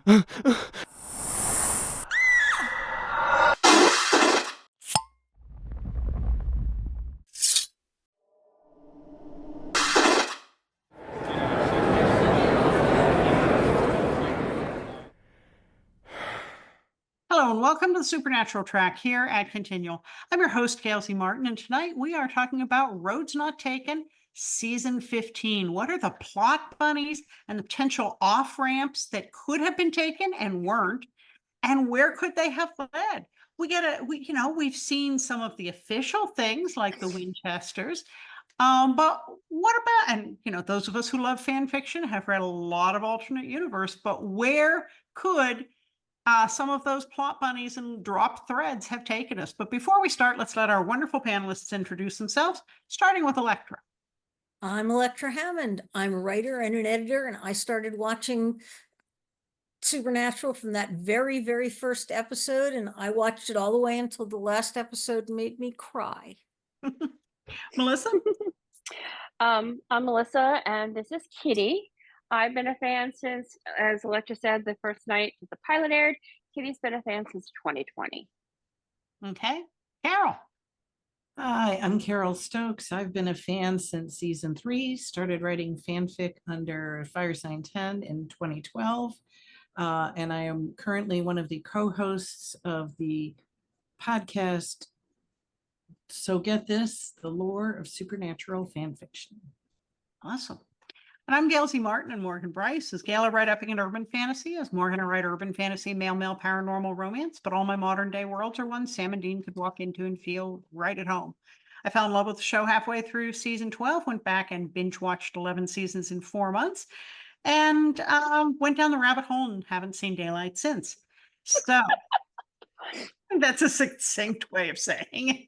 Hello and welcome to the Supernatural Track here at Continual. I'm your host, Gail Z. Martin, and tonight we are talking about Roads Not Taken, Season 15. What are the plot bunnies and the potential off-ramps that could have been taken and weren't? And where could they have led? We've seen some of the official things like the Winchesters. But what about, those of us who love fan fiction have read a lot of alternate universe, but where could some of those plot bunnies and drop threads have taken us? But before we start, let's let our wonderful panelists introduce themselves, starting with Elektra. I'm Elektra Hammond. I'm a writer and an editor, and I started watching Supernatural from that very, very first episode, and I watched it all the way until the last episode made me cry. Melissa? I'm Melissa, and this is Kitty. I've been a fan since, as Elektra said, the first night the pilot aired. Kitty's been a fan since 2020. Okay. Carole? Hi, I'm Carole Stokes. I've been a fan since season 3, started writing fanfic under Fire Sign 10 in 2012. And I am currently one of the co-hosts of the podcast, So Get This, The Lore of Supernatural Fan Fiction. Awesome. And I'm Gail Z. Martin, and Morgan Bryce. As Gail, I write epic and urban fantasy. As Morgan, I write urban fantasy, male paranormal romance. But all my modern day worlds are ones Sam and Dean could walk into and feel right at home. I fell in love with the show halfway through season 12, went back and binge watched 11 seasons in 4 months, and went down the rabbit hole and haven't seen daylight since. So that's a succinct way of saying it.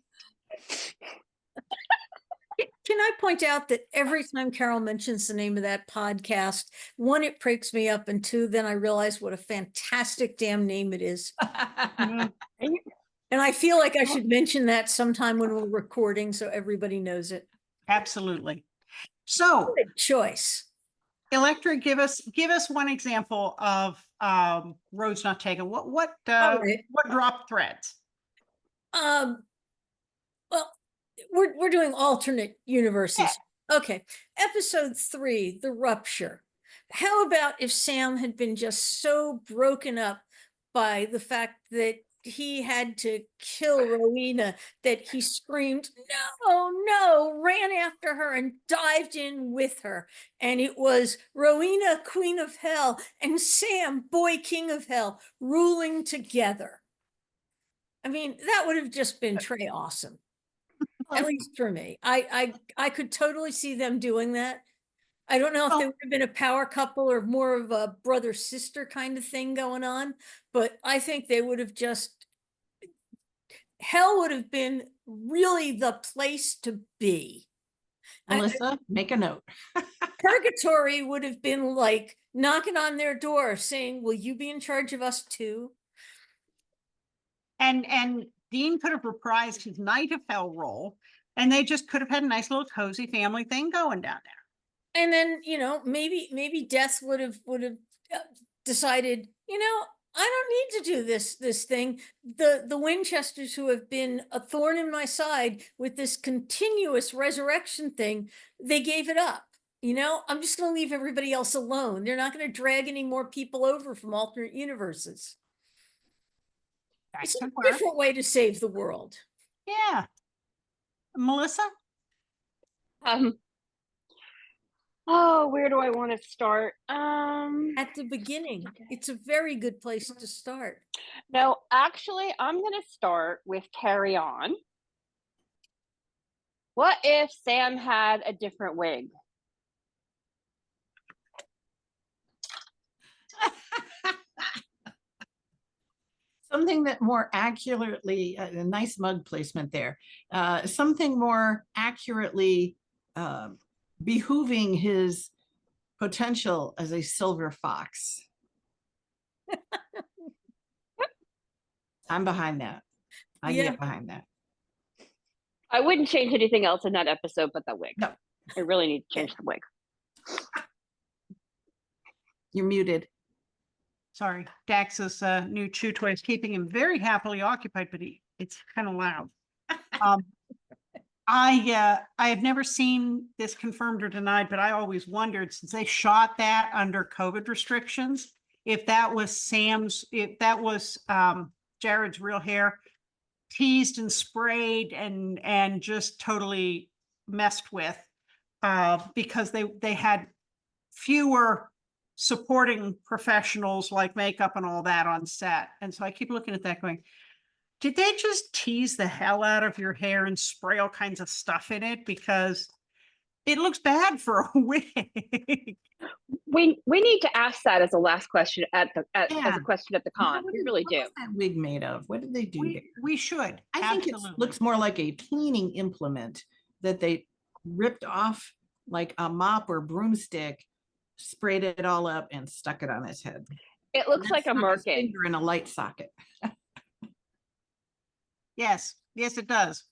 Can I point out that every time Carole mentions the name of that podcast, one, it breaks me up, and two, then I realize what a fantastic damn name it is. And I feel like I should mention that sometime when we're recording so everybody knows it. Absolutely. So, Good choice. Elektra, give us one example of Roads Not Taken. What right. dropped threads? Well, we're doing alternate universes. Yeah. Okay. Episode 3, The Rupture. How about if Sam had been just so broken up by the fact that he had to kill Rowena that he screamed, no, ran after her and dived in with her. And it was Rowena, Queen of Hell, and Sam, Boy King of Hell, ruling together. I mean, that would have just been Trey awesome. At least for me. I could totally see them doing that. I don't know if they would have been a power couple or more of a brother-sister kind of thing going on, but I think they would have just, hell would have been really the place to be. Melissa, make a note. Purgatory would have been like knocking on their door saying, will you be in charge of us too? And Dean could have reprised his Knight of Hell role, and they just could have had a nice little cozy family thing going down there. And then, maybe Death would have decided, I don't need to do this thing. The Winchesters, who have been a thorn in my side with this continuous resurrection thing, they gave it up. I'm just going to leave everybody else alone. They're not going to drag any more people over from alternate universes. It's a different way to save the world. Yeah. Melissa? Where do I want to start? At the beginning. It's a very good place to start. No, actually, I'm going to start with Carry On. What if Sam had a different wig? Something that more accurately, a nice mug placement there, something more accurately behooving his potential as a silver fox. I'm behind that. I get behind that. I wouldn't change anything else in that episode but the wig. No. I really need to change the wig. You're muted. Sorry, Dax's new chew toy is keeping him very happily occupied, but it's kind of loud. I have never seen this confirmed or denied, but I always wondered, since they shot that under COVID restrictions, if that was Jared's real hair, teased and sprayed and just totally messed with, because they had fewer supporting professionals like makeup and all that on set. And so I keep looking at that going, did they just tease the hell out of your hair and spray all kinds of stuff in it? Because it looks bad for a wig. We need to ask that as a last question as Yeah. a question at the con. We really do. What was that wig made of? What did they do there? We should. I think it Absolutely. looks more like a cleaning implement that they ripped off like a mop or broomstick, sprayed it all up and stuck it on his head. It looks like a Stuck his merkin. finger in a light socket. Yes, it does.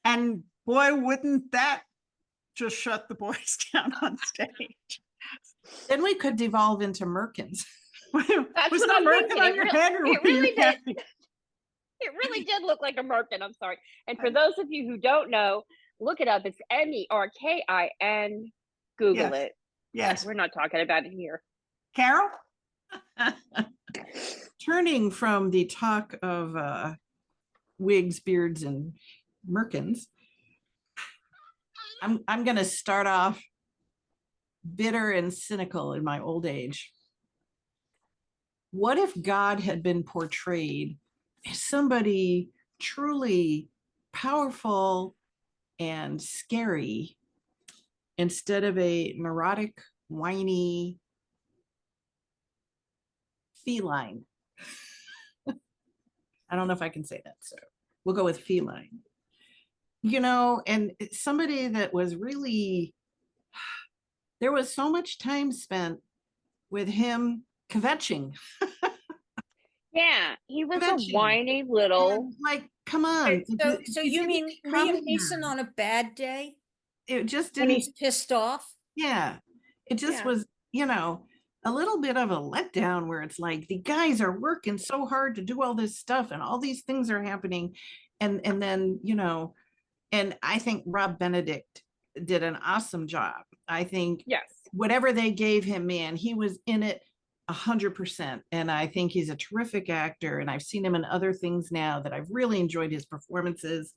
And boy, wouldn't that just shut the boys down on stage. Then we could devolve into merkins. That's Was what it a I'm merkin thinking. on It your really- head, or it were you really did. happy? It really did look like a merkin. I'm sorry. And for those of you who don't know, look it up. It's MERKIN. Google Yes. it. Yes. We're not talking about it here. Carol? Turning from the talk of wigs, beards, and merkins, I'm going to start off bitter and cynical in my old age. What if God had been portrayed as somebody truly powerful and scary instead of a neurotic, whiny feline? I don't know if I can say that, so we'll go with feline. You know, and it's somebody that was really, there was so much time spent with him kvetching. Yeah, he was a Kvetching. whiny little. And, like, come on. So you mean Liam Neeson on a bad day It just when didn't, he's pissed off? yeah, it just Yeah. was, you know, a little bit of a letdown where it's like the guys are working so hard to do all this stuff and all these things are happening. And then, you know, and I think Rob Benedict did an awesome job. I think Yes. whatever they gave him, man, he was in it 100%. And I think he's a terrific actor. And I've seen him in other things now that I've really enjoyed his performances.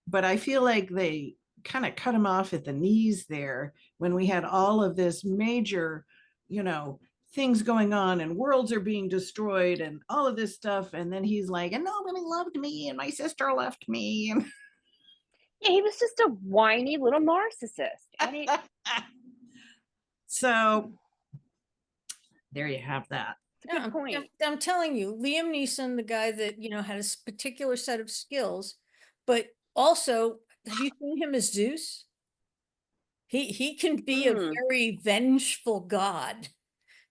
But I feel like they kind of cut him off at the knees there when we had all of this major, you know, things going on and worlds are being destroyed and all of this stuff. And then he's like, and nobody loved me and my sister left me. And Yeah, he was just a whiny little narcissist. And he, so there you have that. it's a good point. I'm telling you, Liam Neeson, the guy that, you know, had a particular set of skills, but also, have you seen him as Zeus? He can be a Hmm. very vengeful god.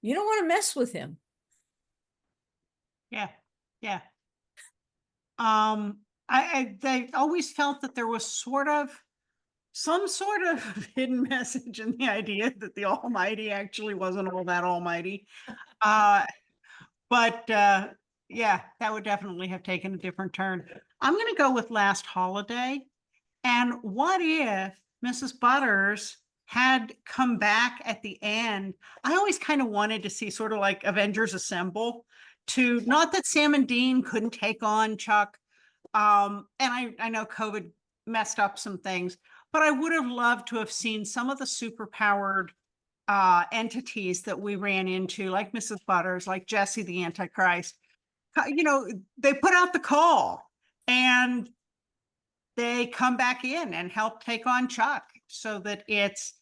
You don't want to mess with him. Yeah. They always felt that there was some sort of hidden message in the idea that the Almighty actually wasn't all that almighty. But yeah, that would definitely have taken a different turn. I'm going to go with Last Holiday. And what if Mrs. Butters had come back at the end? I always kind of wanted to see sort of like Avengers Assemble, to not that Sam and Dean couldn't take on Chuck. And I know COVID messed up some things, but I would have loved to have seen some of the superpowered entities that we ran into, like Mrs. Butters, like Jesse the Antichrist. You know, they put out the call and they come back in and help take on Chuck, so that it's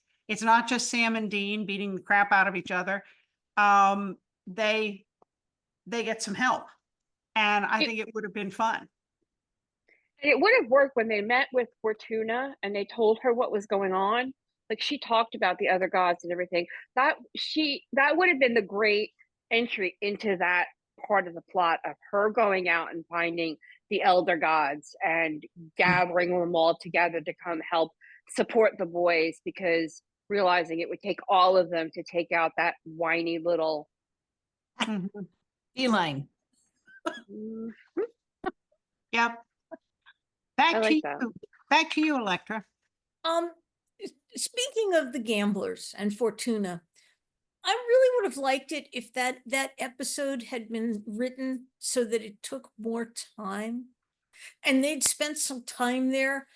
not just Sam and Dean beating the crap out of each other. They get some help, and I think it would have been fun. It would have worked when they met with Fortuna and they told her what was going on. Like, she talked about the other gods and everything. That would have been the great entry into that part of the plot of her going out and finding the elder gods and gathering them all together to come help support the boys, because realizing it would take all of them to take out that whiny little. Mhm. Feline. Mm, Yep. I Back to like that. you. Back to you, Elektra. Um, Speaking of the gamblers and Fortuna, I really would have liked it if that episode had been written so that it took more time and they'd spent some time there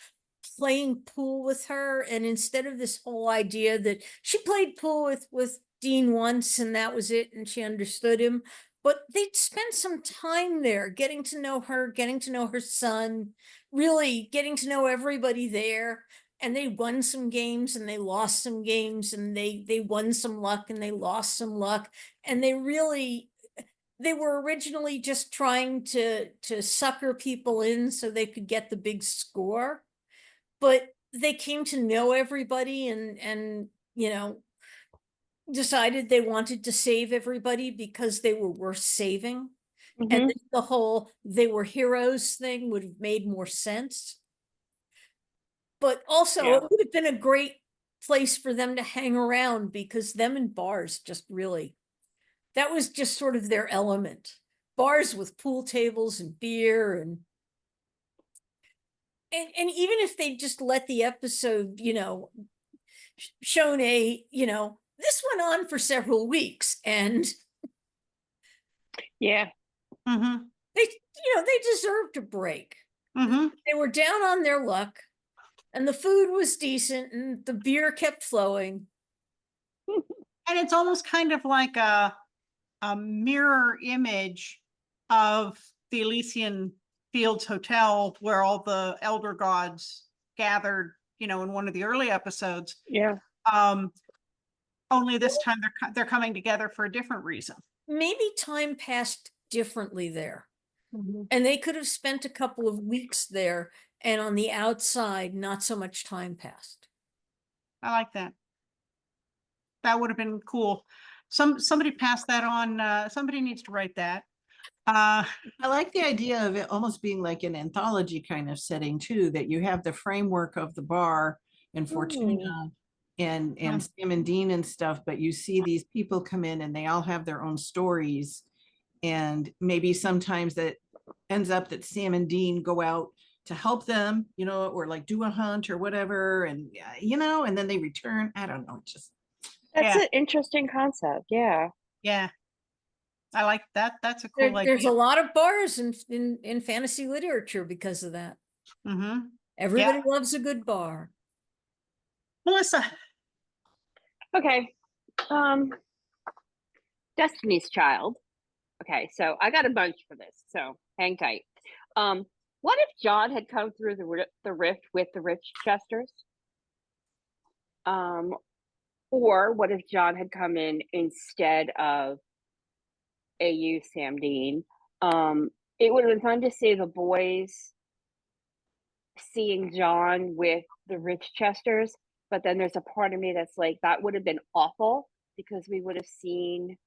playing pool with her. And instead of this whole idea that she played pool with Dean once and that was it and she understood him, but they'd spent some time there getting to know her, getting to know her son, really getting to know everybody there. And they won some games and they lost some games and they won some luck and they lost some luck. And they were originally just trying to sucker people in so they could get the big score, but they came to know everybody and decided they wanted to save everybody because they were worth saving. And Mhm. then the whole they were heroes thing would have made more sense. But also Yeah. it would have been a great place for them to hang around because them and bars just really, that was just sort of their element. Bars with pool tables and beer and even if they just let the episode, shown this went on for several weeks and Yeah. Mm-hmm. they deserved a break. Mm-hmm. They were down on their luck and the food was decent and the beer kept flowing. And it's almost kind of like a mirror image of the Elysian Fields Hotel where all the elder gods gathered, in one of the early episodes. Yeah. Only this time they're coming together for a different reason. Maybe time passed differently there. Mhm. And they could have spent a couple of weeks there and on the outside, not so much time passed. I like that. That would have been cool. Somebody pass that on. Somebody needs to write that. I like the idea of it almost being like an anthology kind of setting too, that you have the framework of the bar and Fortuna and Sam and Dean and stuff, but you see these people come in and they all have their own stories. And maybe sometimes that ends up that Sam and Dean go out to help them, or like do a hunt or whatever. And, and then they return. I don't know. That's Yeah. an interesting concept. Yeah. Yeah. I like that. That's a cool There's a idea. lot of bars in fantasy literature because of that. Mm-hmm. Everybody loves a good bar. Melissa. Okay. Destiny's Child. Okay, so I got a bunch for this, so hang tight. What if John had come through the rift with the Richesters? Or what if John had come in instead of AU Sam Dean? It would have been fun to see the boys seeing John with the Richesters, but then there's a part of me that's like, that would have been awful because we would have seen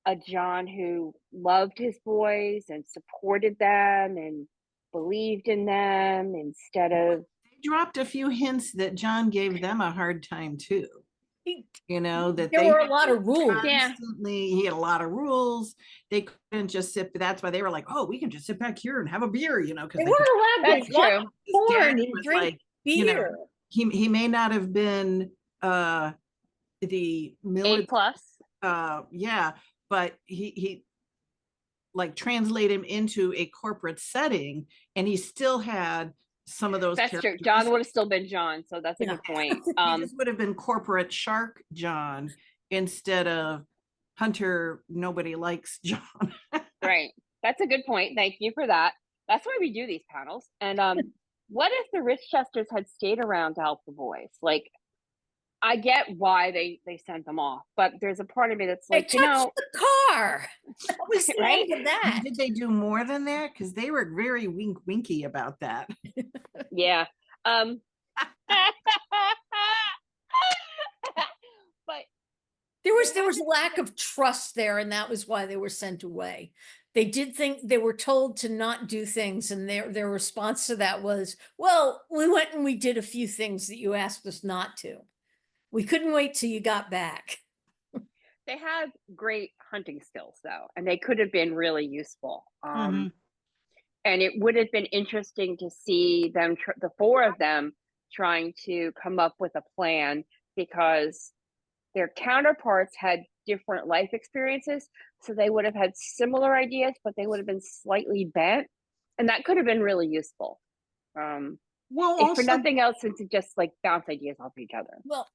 a John who loved his boys and supported them and believed in them instead of. They dropped a few hints that John gave them a hard time too. That There were a lot of rules. Constantly, he had a lot of rules. They couldn't just sit. That's why they were like, "Oh, we can just sit back here and have a beer," because They weren't allowed That's to watch true. porn and drink beer. He may not have been the military. A+. Yeah, but he like translate him into a corporate setting, and he still had some of those. That's true. John would have still been John, so that's a good point. He just would have been corporate shark John instead of Hunter. Nobody likes John. Right. That's a good point. Thank you for that. That's why we do these panels. And what if the Richesters had stayed around to help the boys? Like, I get why they sent them off, but there's a part of me that's like, they touched the car. That was the Right? end of that. Did they do more than that? Because they were very winky about that. Yeah. But There was a lack of trust there, and that was why they were sent away. They did think they were told to not do things, and their response to that was, well, we went and we did a few things that you asked us not to. We couldn't wait till you got back. They have great hunting skills though, and they could have been really useful. Mhm. And it would have been interesting to see them, the four of them, trying to come up with a plan, because their counterparts had different life experiences. So they would have had similar ideas, but they would have been slightly bent. And that could have been really useful. Well, If for also, nothing else, than to just like bounce ideas off each other. Well,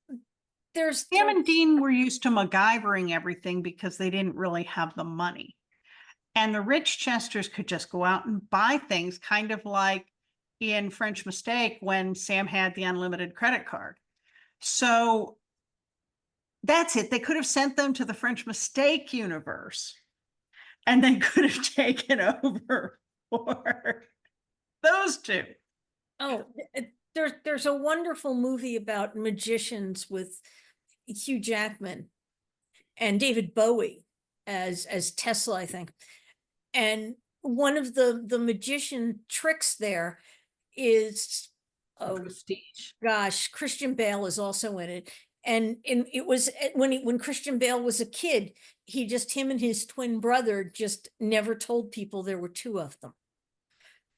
there's Sam and Dean were used to MacGyvering everything because they didn't really have the money. And the rich Chesters could just go out and buy things, kind of like in French Mistake when Sam had the unlimited credit card. So that's it. They could have sent them to the French Mistake universe, and they could have taken over for those two. Oh, there's a wonderful movie about magicians with Hugh Jackman and David Bowie as Tesla, I think. And one of the magician tricks there is, oh Prestige. gosh, Christian Bale is also in it. And it was when Christian Bale was a kid, him and his twin brother just never told people there were two of them.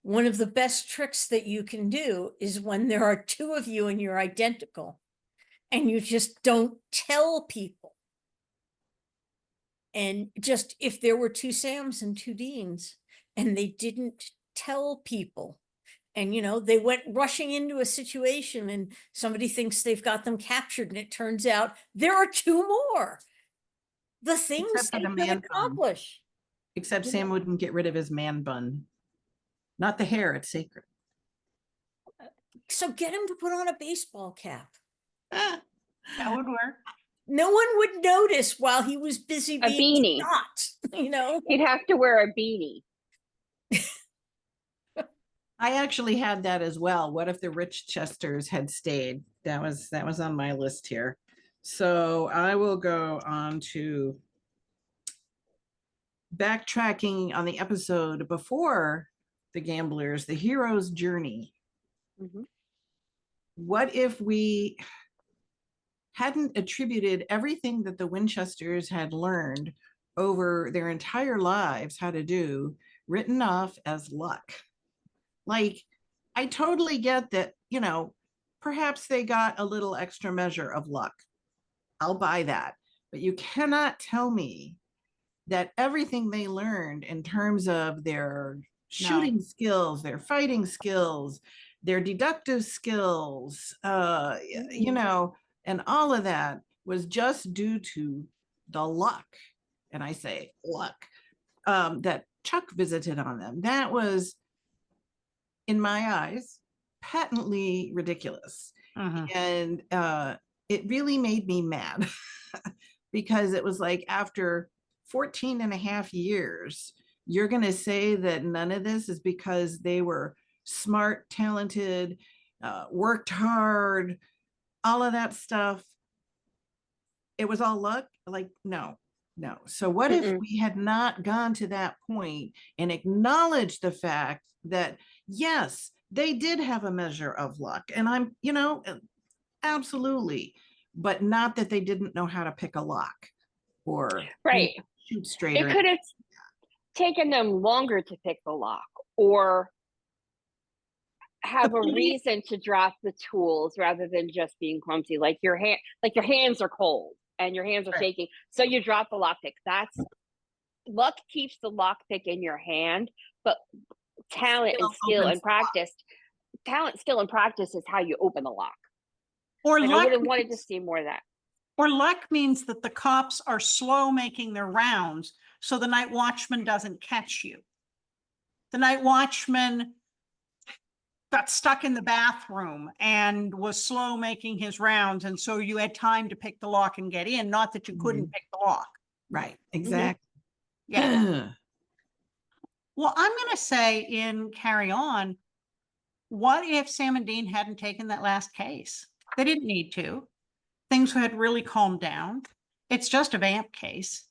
One of the best tricks that you can do is when there are two of you and you're identical, and you just don't tell people. And just if there were two Sams and two Deans and they didn't tell people, and they went rushing into a situation and somebody thinks they've got them captured, and it turns out there are two more. The things Except for they the could man bun. accomplish. Except Yeah. Sam wouldn't get rid of his man bun. Not the hair, it's sacred. So get him to put on a baseball cap. Ah, That would work. No one would notice while he was busy A being beanie. shot, You'd have to wear a beanie. I actually had that as well. What if the rich Chesters had stayed? That was on my list here. So I will go on to backtracking on the episode before the gamblers, the hero's journey. Mhm. What if we hadn't attributed everything that the Winchesters had learned over their entire lives how to do, written off as luck? Like, I totally get that, perhaps they got a little extra measure of luck. I'll buy that. But you cannot tell me that everything they learned in terms of their shooting skills, their fighting skills, their deductive skills, and all of that was just due to the luck. And I say luck, that Chuck visited on them. That was, in my eyes, patently ridiculous. And it really made me mad because it was like, after 14 and a half years, you're going to say that none of this is because they were smart, talented, worked hard, all of that stuff. It was all luck? Like, no. So what if we had not gone to that point and acknowledged the fact that, yes, they did have a measure of luck, and I'm, absolutely, but not that they didn't know how to pick a lock or Right. shoot straight. It could have taken them longer to pick the lock, or have a reason to drop the tools rather than just being clumsy. Like your hands are cold and your hands are shaking, so you drop the lockpick. That's luck keeps the lockpick in your hand, but talent and skill and practice. Talent, skill, and practice is how you open the lock. Or And luck, I would have wanted to see more of that. or luck means that the cops are slow making their rounds, so the night watchman doesn't catch you. The night watchman got stuck in the bathroom and was slow making his rounds, and so you had time to pick the lock and get in, not that you couldn't pick the lock. Right, exactly. Yeah. Well, I'm going to say in Carry On, what if Sam and Dean hadn't taken that last case? They didn't need to. Things had really calmed down. It's just a vamp case.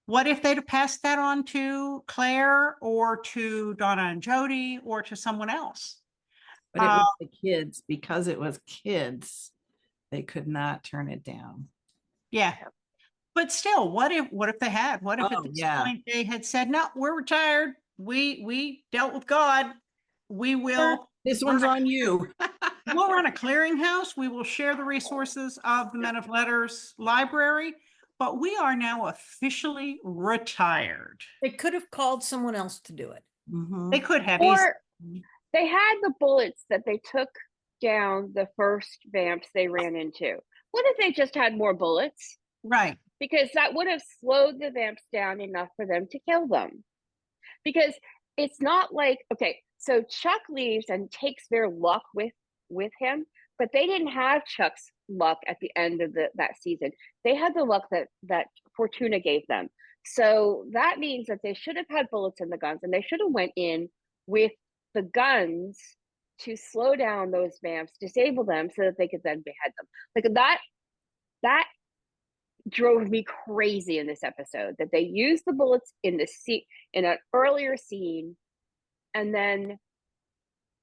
What if they'd have passed that on to Claire or to Donna and Jody or to someone else? But it was the kids, because it was kids. They could not turn it down. Yeah. But still, what if they had? What if at Oh, this yeah. point they had said, no, we're retired. We dealt with God. We will This run one's on you. we'll run a clearinghouse. We will share the resources of the Men of Letters library, but we are now officially retired. They could have called someone else to do it. Mhm. They could have easily. Or they had the bullets that they took down the first vamps they ran into. What if they just had more bullets? Right. Because that would have slowed the vamps down enough for them to kill them. Because it's not like, okay, so Chuck leaves and takes their luck with him, but they didn't have Chuck's luck at the end of that season. They had the luck that Fortuna gave them. So that means that they should have had bullets in the guns, and they should have went in with the guns to slow down those vamps, disable them so that they could then behead them. Like that drove me crazy in this episode, that they used the bullets in an earlier scene, and then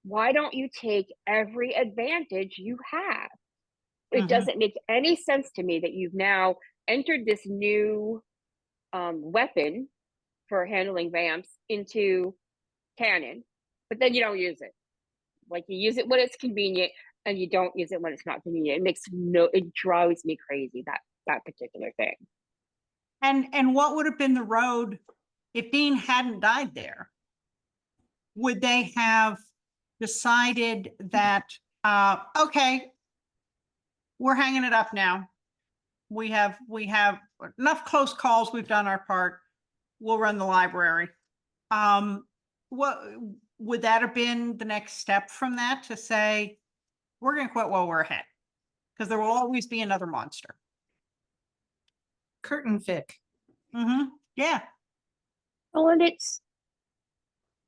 why don't you take every advantage you have? It doesn't make any sense to me that you've now entered this new weapon for handling vamps into canon, but then you don't use it. Like, you use it when it's convenient and you don't use it when it's not convenient. It drives me crazy, that particular thing. And what would have been the road if Dean hadn't died there? Would they have decided that, okay, we're hanging it up now. We have enough close calls. We've done our part. We'll run the library. What would that have been the next step from that, to say, we're going to quit while we're ahead? Because there will always be another monster. Curtain fic. Yeah. Well, and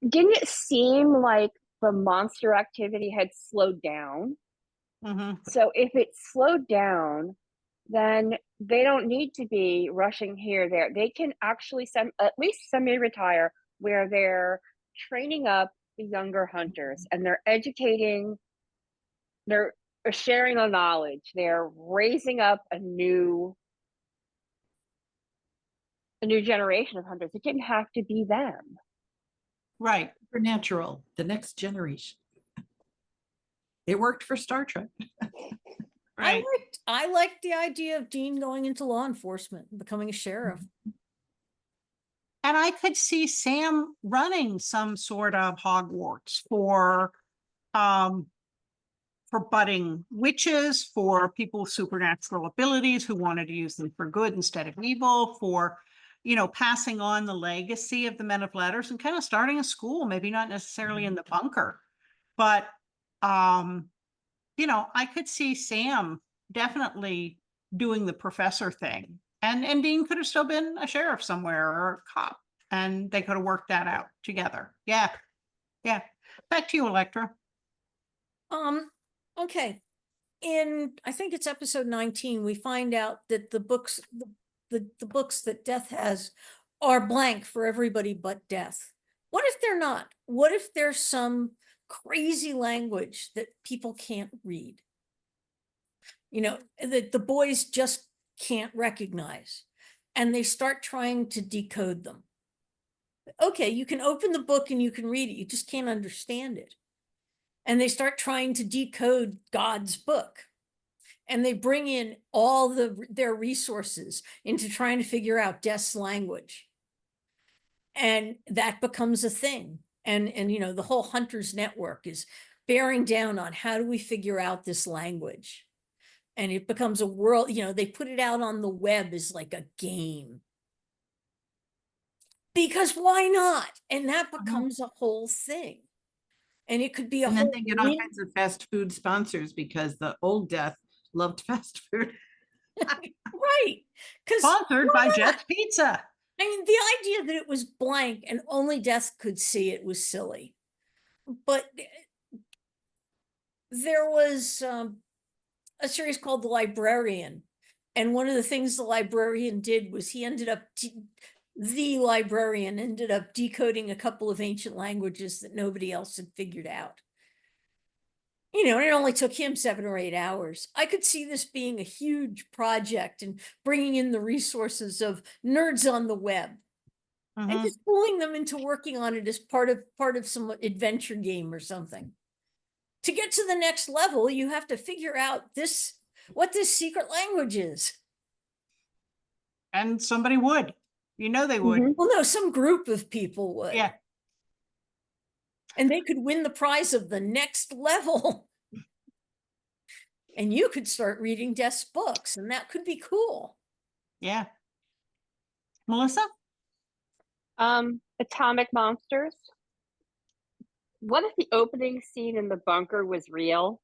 didn't it seem like the monster activity had slowed down? So if it slowed down, then they don't need to be rushing here, there. They can actually at least semi-retire, where they're training up the younger hunters and they're educating, they're sharing the knowledge, they're raising up a new generation of hunters. It didn't have to be them. Right. Supernatural, the next generation. It worked for Star Trek. Right. I liked the idea of Dean going into law enforcement and becoming a sheriff. And I could see Sam running some sort of Hogwarts for budding witches, for people with supernatural abilities who wanted to use them for good instead of evil, for, passing on the legacy of the Men of Letters and kind of starting a school, maybe not necessarily in the bunker, but, I could see Sam definitely doing the professor thing, and Dean could have still been a sheriff somewhere or a cop, and they could have worked that out together. Yeah. Back to you, Elektra. Okay. I think it's episode 19, we find out that the books that Death has are blank for everybody but Death. What if they're not? What if there's some crazy language that people can't read? That the boys just can't recognize, and they start trying to decode them. Okay, you can open the book and you can read it, you just can't understand it. And they start trying to decode God's book, and they bring in all their resources into trying to figure out Death's language, and that becomes a thing. And the whole Hunters Network is bearing down on, how do we figure out this language? And it becomes a world. They put it out on the web as like a game, because why not? And that becomes a whole thing. And it could be a And then whole they get all kinds of fast food sponsors, because the old Death loved fast food. right. Sponsored by Jet's Pizza. I mean, the idea that it was blank and only Death could see it was silly. But there was a series called The Librarian. And one of the things the librarian did was the librarian ended up decoding a couple of ancient languages that nobody else had figured out. You know, and it only took him 7 or 8 hours. I could see this being a huge project and bringing in the resources of nerds on the web and Mhm. just pulling them into working on it as part of some adventure game or something. To get to the next level, you have to figure out what this secret language is. And somebody would, they would. Mhm. Well, no, some group of people would. Yeah. And they could win the prize of the next level. And you could start reading Death's books, and that could be cool. Yeah. Melissa? Atomic monsters. What if the opening scene in the bunker was real?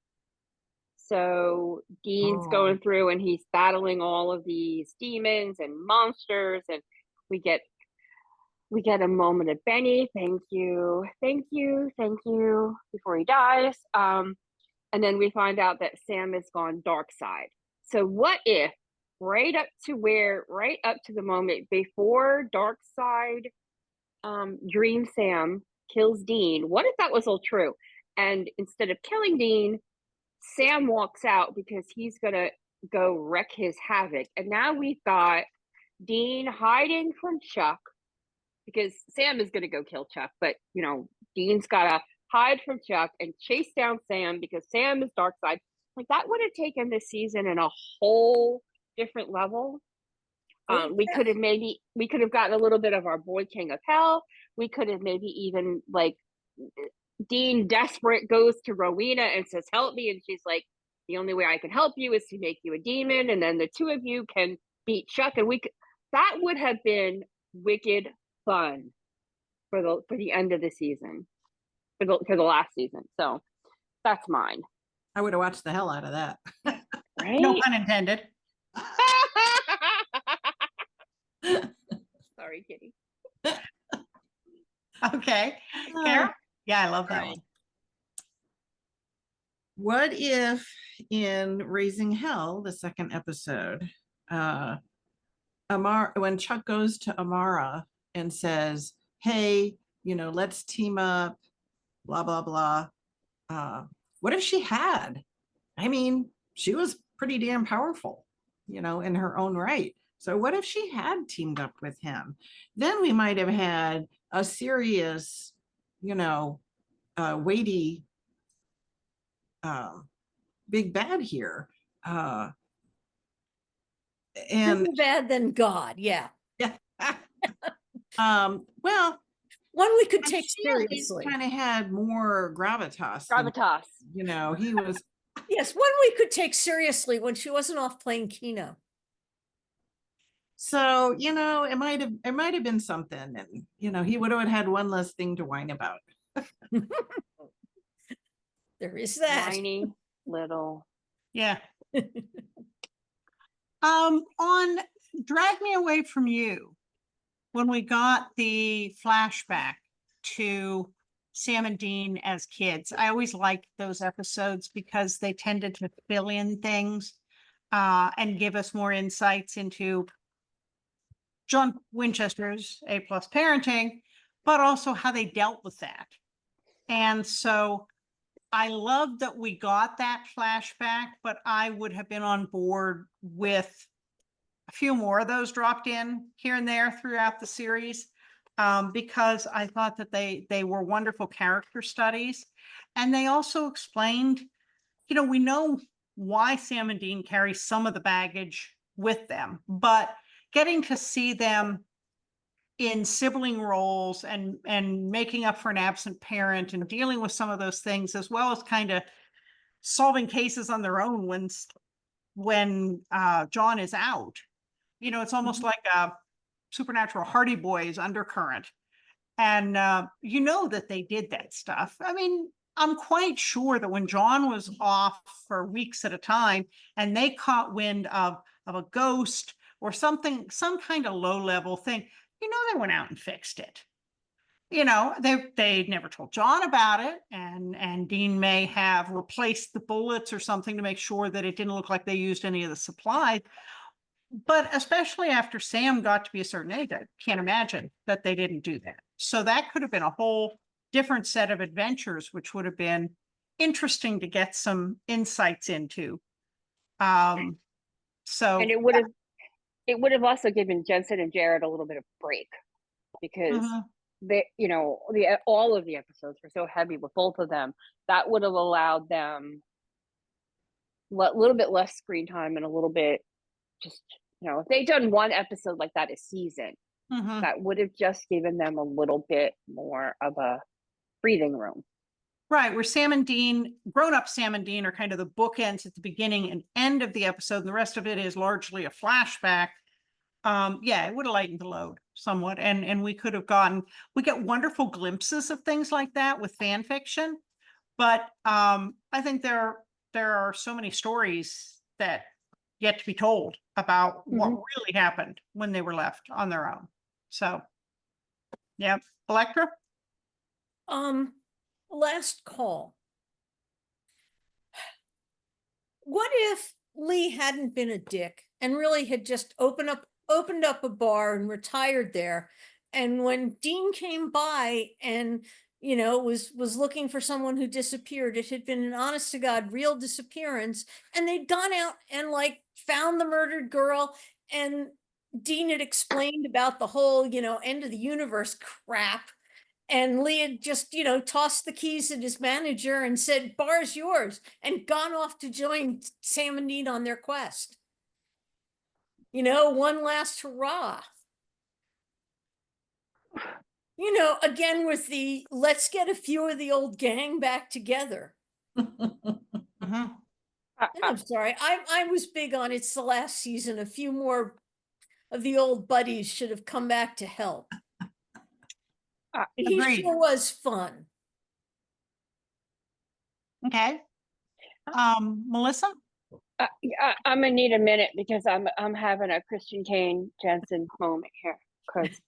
So Dean's Oh. going through and he's battling all of these demons and monsters, and we get a moment of Benny, thank you, before he dies. And then we find out that Sam has gone dark side. So what if right up to the moment before dark side Dream Sam kills Dean, what if that was all true? And instead of killing Dean, Sam walks out because he's gonna go wreak his havoc. And now we've got Dean hiding from Chuck because Sam is gonna go kill Chuck, but Dean's gotta hide from Chuck and chase down Sam because Sam is dark side. Like, that would have taken this season in a whole different level. We could have gotten a little bit of our boy King of Hell. We could have maybe even, like, Dean desperate goes to Rowena and says, help me. And she's like, the only way I can help you is to make you a demon. And then the two of you can beat Chuck. And that would have been wicked fun for the end of the season, for the last season. So that's mine. I would have watched the hell out of that. Right? No pun intended. Sorry, Kitty. Okay. Carol? Yeah, I love that Right. one. What if in Raising Hell, the second episode, when Chuck goes to Amara and says, hey, let's team up, blah, blah, blah. What if she had? I mean, she was pretty damn powerful, in her own right. So what if she had teamed up with him? Then we might have had a serious, weighty big bad here. And Bigger bad than God, yeah. yeah. Well, One we could take she at least seriously. kind of had more gravitas. Gravitas. He was. Yes, one we could take seriously when she wasn't off playing Keno. So, it might have been something, and he would have had one less thing to whine about. There is that. Whiny little. Yeah. On Drag Me Away From You, when we got the flashback to Sam and Dean as kids, I always liked those episodes because they tended to fill in things and give us more insights into John Winchester's A+ parenting, but also how they dealt with that. And so I love that we got that flashback, but I would have been on board with a few more of those dropped in here and there throughout the series, because I thought that they were wonderful character studies. And they also explained, we know why Sam and Dean carry some of the baggage with them, but getting to see them in sibling roles and making up for an absent parent and dealing with some of those things, as well as kind of solving cases on their own when John is out. It's almost like a Supernatural Hardy Boys undercurrent. And that they did that stuff. I mean, I'm quite sure that when John was off for weeks at a time and they caught wind of a ghost or something, some kind of low level thing, they went out and fixed it. They never told John about it, and Dean may have replaced the bullets or something to make sure that it didn't look like they used any of the supplies. But especially after Sam got to be a certain age, I can't imagine that they didn't do that. So that could have been a whole different set of adventures, which would have been interesting to get some insights into. So And it would have also given Jensen and Jared a little bit of break because mhm. they, all of the episodes were so heavy with both of them. That would have allowed them a little bit less screen time and a little bit just, if they'd done one episode like that a season, Mhm. that would have just given them a little bit more of a breathing room. Right, where Sam and Dean, grown-up Sam and Dean, are kind of the bookends at the beginning and end of the episode, and the rest of it is largely a flashback. Yeah, it would have lightened the load somewhat, and we get wonderful glimpses of things like that with fan fiction, but I think there are so many stories that yet to be told about what really happened when they were left on their own. So, yeah, Elektra. Last call. What if Lee hadn't been a dick and really had just opened up a bar and retired there? And when Dean came by and was looking for someone who disappeared, it had been an honest to God real disappearance, and they'd gone out and like found the murdered girl, and Dean had explained about the whole end of the universe crap. And Lee had just, tossed the keys at his manager and said, "Bar's yours," and gone off to join Sam and Dean on their quest. One last hurrah. Again with the let's get a few of the old gang back together. Mhm. And I'm sorry, I was big on it's the last season. A few more of the old buddies should have come back to help. He Agreed. sure was fun. Okay. Melissa? I'm gonna need a minute because I'm having a Christian Kane Jensen moment here because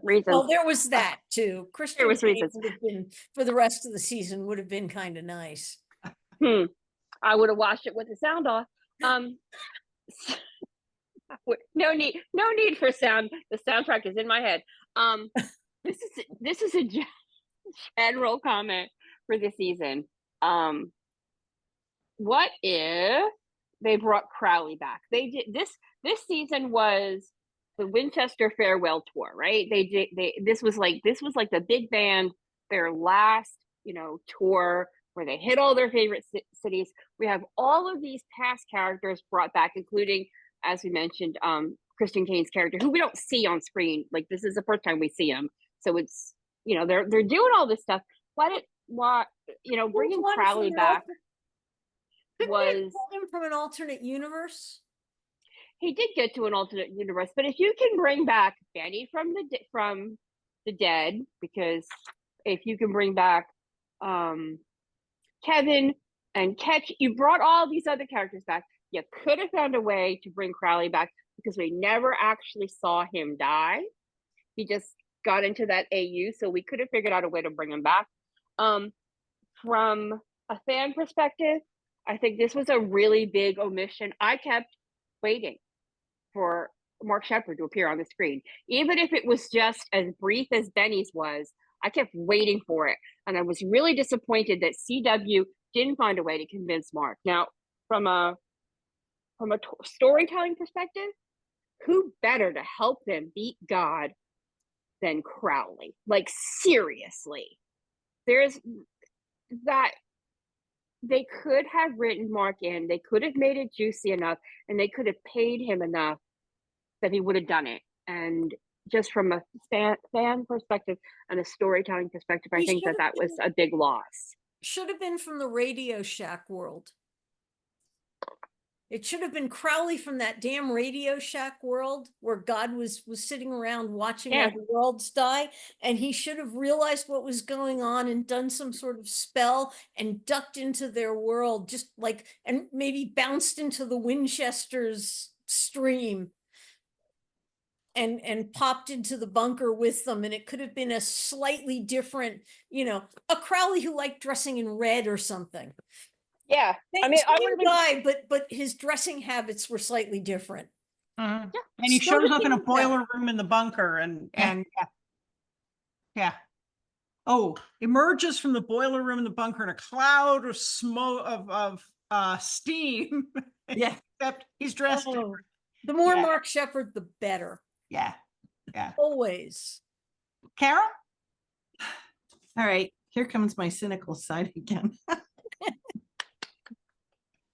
reasons. Well, there was that too. Christian There was Kane reasons. would have been for the rest of the season would have been kind of nice. I would have watched it with the sound off. No need for sound. The soundtrack is in my head. This is a general comment for the season. What if they brought Crowley back? They did this season was the Winchester farewell tour, right? This was like the big band, their last, tour where they hit all their favorite cities. We have all of these past characters brought back, including, as we mentioned, Christian Kane's character, who we don't see on screen. Like, this is the first time we see him. So it's, they're doing all this stuff. Bringing Crowley back was him from an alternate universe. He did get to an alternate universe, but if you can bring back Benny from the dead, because if you can bring back Kevin and Ketch, you brought all these other characters back. You could have found a way to bring Crowley back because we never actually saw him die. He just got into that AU, so we could have figured out a way to bring him back. From a fan perspective, I think this was a really big omission. I kept waiting for Mark Sheppard to appear on the screen. Even if it was just as brief as Benny's was, I kept waiting for it. And I was really disappointed that CW didn't find a way to convince Mark. Now, from a storytelling perspective, who better to help them beat God than Crowley? Like, seriously. There's that. They could have written Mark in, they could have made it juicy enough, and they could have paid him enough that he would have done it. And just from a fan perspective and a storytelling perspective, I think that was a big loss. Should have been from the Radio Shack world. It should have been Crowley from that damn Radio Shack world where God was sitting around watching all the worlds die, and he should have realized what was going on and done some sort of spell and ducked into their world, just like, and maybe bounced into the Winchester's stream and popped into the bunker with them. And it could have been a slightly different, a Crowley who liked dressing in red or something. Yeah, I mean, I would have been, but his dressing habits were slightly different. Yeah. And he shows up in a boiler room in the bunker, and yeah. emerges from the boiler room in the bunker in a cloud of smoke of steam. Yeah. Except he's dressed. Oh, the more Yeah. Mark Shepard, the better. Yeah. Yeah. Always. Carol? All right, here comes my cynical side again.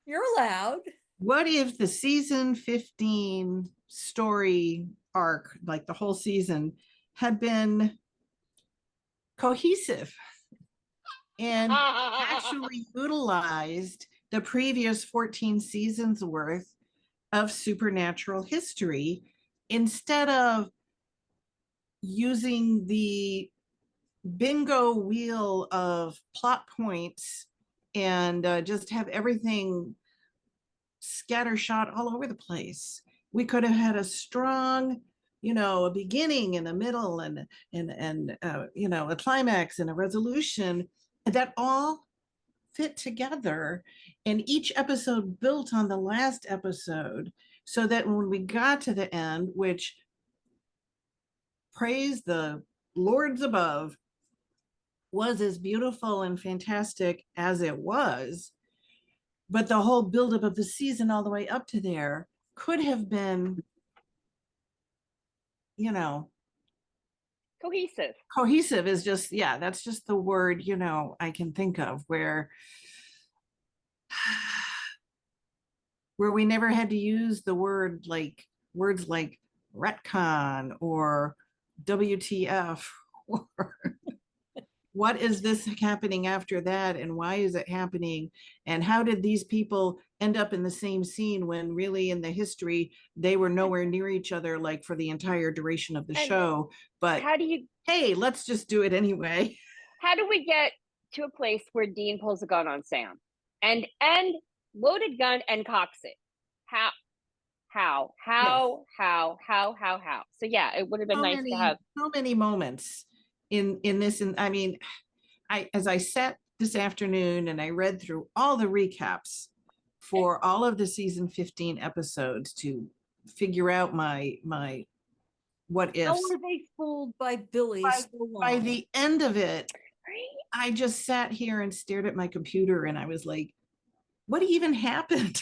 You're allowed. What if the season 15 story arc, like the whole season, had been cohesive and actually utilized the previous 14 seasons worth of supernatural history instead of using the bingo wheel of plot points and just have everything scattershot all over the place. We could have had a strong, a beginning and a middle and a climax and a resolution that all fit together, and each episode built on the last episode, so that when we got to the end, which praise the lords above, was as beautiful and fantastic as it was, but the whole buildup of the season all the way up to there could have been, Cohesive. is just, that's just the word, I can think of, where we never had to use the words like retcon or WTF or what is this happening after that, and why is it happening, and how did these people end up in the same scene when really in the history they were nowhere near each other, like for the entire duration of the show. But hey, let's just do it anyway. How do we get to a place where Dean pulls a gun on Sam and loaded gun and cocks it? How? So yeah, it would have been nice to have so many moments in this. And I mean, as I sat this afternoon and I read through all the recaps for all of the season 15 episodes to figure out my what ifs. How were they fooled by Billy so long? By the end of it, I just sat here and stared at my computer and I was like, what even happened?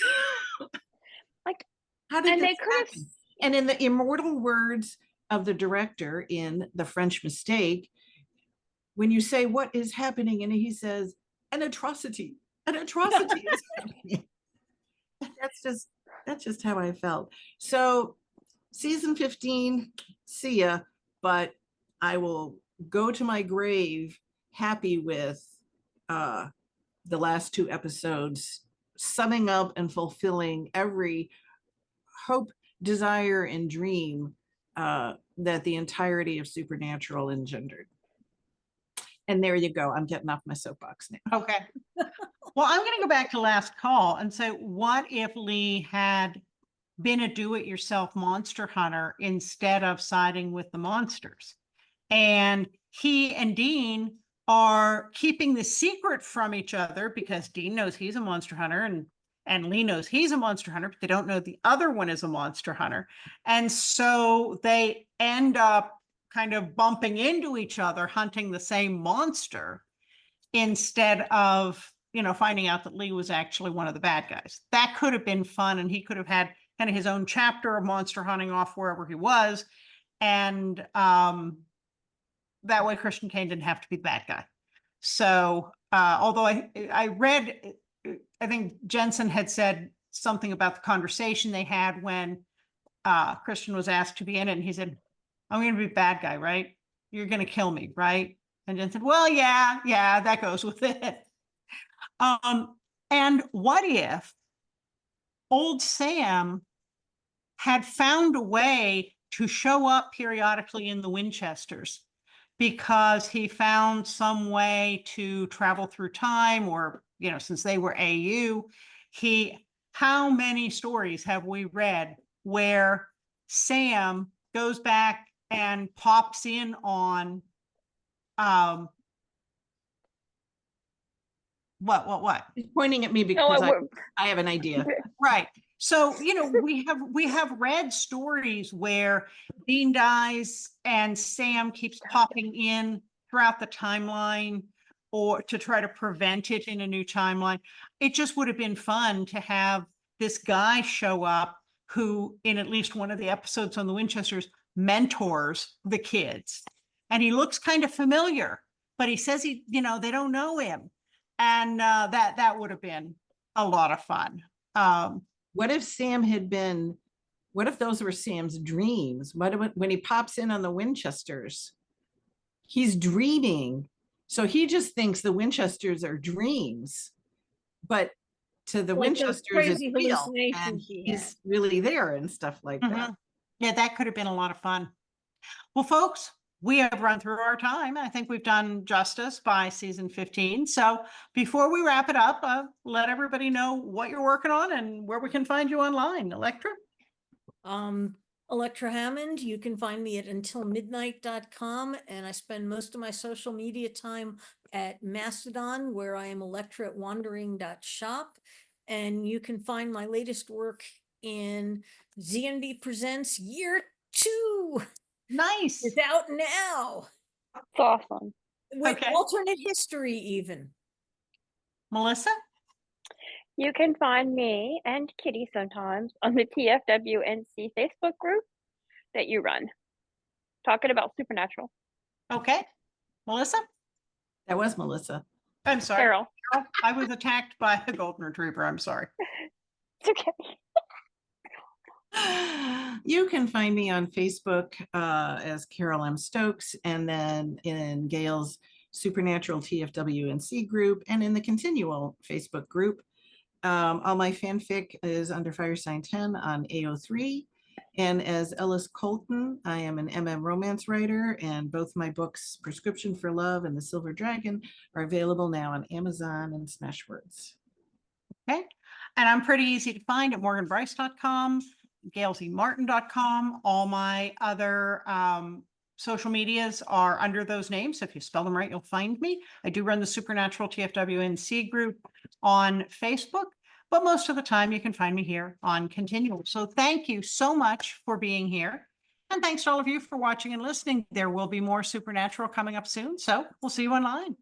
Like, how did and this they could have happen? And in the immortal words of the director in The French Mistake, when you say what is happening, and he says, an atrocity is happening. That's just how I felt. So season 15, see ya, but I will go to my grave happy with the last two episodes, summing up and fulfilling every hope, desire, and dream that the entirety of Supernatural engendered. And there you go. I'm getting off my soapbox now. Okay. Well, I'm going to go back to last call and say, what if Lee had been a do-it-yourself monster hunter instead of siding with the monsters? And he and Dean are keeping the secret from each other because Dean knows he's a monster hunter and Lee knows he's a monster hunter, but they don't know the other one is a monster hunter. And so they end up kind of bumping into each other, hunting the same monster instead of, finding out that Lee was actually one of the bad guys. That could have been fun. And he could have had kind of his own chapter of monster hunting off wherever he was. And that way Christian Kane didn't have to be the bad guy. So although I read, I think Jensen had said something about the conversation they had when Christian was asked to be in it. And he said, I'm going to be a bad guy, right? You're going to kill me, right? And Jen said, well, yeah, that goes with it. And what if old Sam had found a way to show up periodically in the Winchesters because he found some way to travel through time, or, since they were AU, how many stories have we read where Sam goes back and pops in on what? He's pointing at me because I have an idea. Right. So, we have read stories where Dean dies and Sam keeps popping in throughout the timeline or to try to prevent it in a new timeline. It just would have been fun to have this guy show up who, in at least one of the episodes on the Winchesters, mentors the kids. And he looks kind of familiar, but he says they don't know him. And that would have been a lot of fun. What if Sam had been, what if those were Sam's dreams? When he pops in on the Winchesters, he's dreaming. So he just thinks the Winchesters are dreams, but to the Like those Winchesters it's crazy real, and hallucinations he had. he's really there and stuff like that. Mhm. Yeah, that could have been a lot of fun. Well, folks, we have run through our time. I think we've done justice by season 15. So before we wrap it up, let everybody know what you're working on and where we can find you online. Elektra? Elektra Hammond, you can find me at untilmidnight.com, and I spend most of my social media time at Mastodon, where I am Elektra at wandering.shop. And you can find my latest work in ZNB Presents Year 2. Nice. It's out now It's awesome. with Okay. alternate history even. Melissa? You can find me and Kitty sometimes on the TFWNC Facebook group that you run, talking about supernatural. Okay. Melissa? That was Melissa. I'm sorry. Carol, Carol, I was attacked by a golden retriever. I'm sorry. it's okay. You can find me on Facebook as Carole M. Stokes, and then in Gail's Supernatural TFWNC group, and in the Continual Facebook group. All my fanfic is under Firesign 10 on AO3. And as Ellis Colton, I am an MM romance writer, and both my books, Prescription for Love and The Silver Dragon, are available now on Amazon and Smashwords. Okay. And I'm pretty easy to find at morganbryce.com, gailzmartin.com. All my other social medias are under those names. If you spell them right, you'll find me. I do run the Supernatural TFWNC group on Facebook, but most of the time you can find me here on Continual. So thank you so much for being here. And thanks to all of you for watching and listening. There will be more Supernatural coming up soon. So we'll see you online.